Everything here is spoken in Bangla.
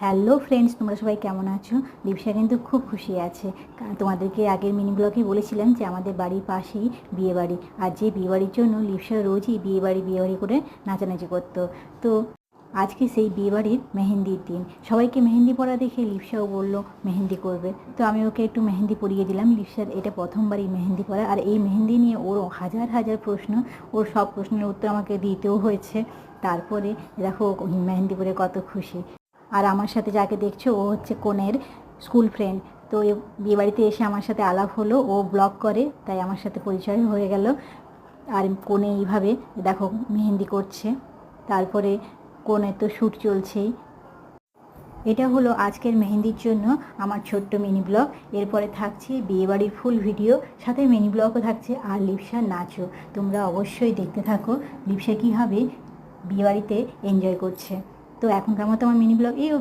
হ্যালো ফ্রেন্ডস, তোমরা সবাই কেমন আছো? লিপসা কিন্তু খুব খুশি আছে। তোমাদেরকে আগের মিনি ব্লগেই বলেছিলাম যে আমাদের বাড়ির পাশেই বিয়েবাড়ি, আর যে বিয়েবাড়ির জন্য লিপসা রোজই বিয়েবাড়ি করে নাচানাচি করতো। তো আজকে সেই বিয়েবাড়ির মেহেন্দির দিন। সবাইকে মেহেন্দি পরা দেখে লিপসাও বললো মেহেন্দি করবে। তো আমি ওকে একটু মেহেন্দি পরিয়ে দিলাম। লিপসার এটা প্রথমবারই মেহেন্দি পরা, আর এই মেহেন্দি নিয়ে ওর হাজার হাজার প্রশ্ন। ওর সব প্রশ্নের উত্তর আমাকে দিতেও হয়েছে। তারপরে দেখো মেহেন্দি পরে কত খুশি। আর আমার সাথে যাকে দেখছো ও হচ্ছে কনের স্কুল ফ্রেন্ড। তো বিয়েবাড়িতে এসে আমার সাথে আলাপ হলো, ও ব্লগ করে, তাই আমার সাথে পরিচয় হয়ে গেল। আর কনে এইভাবে দেখো মেহেন্দি করছে। তারপরে কনের তো শ্যুট চলছেই। এটা হলো আজকের মেহেন্দির জন্য আমার ছোট্ট মিনি ব্লগ। এরপরে থাকছে বিয়েবাড়ির ফুল ভিডিও, সাথে মিনি ব্লগও থাকছে, আর লিপসার নাচও। তোমরা অবশ্যই দেখতে থাকো লিপসা কীভাবে বিয়েবাড়িতে এনজয় করছে। তো এখনকার মতো আমার মিনি ব্লগ এই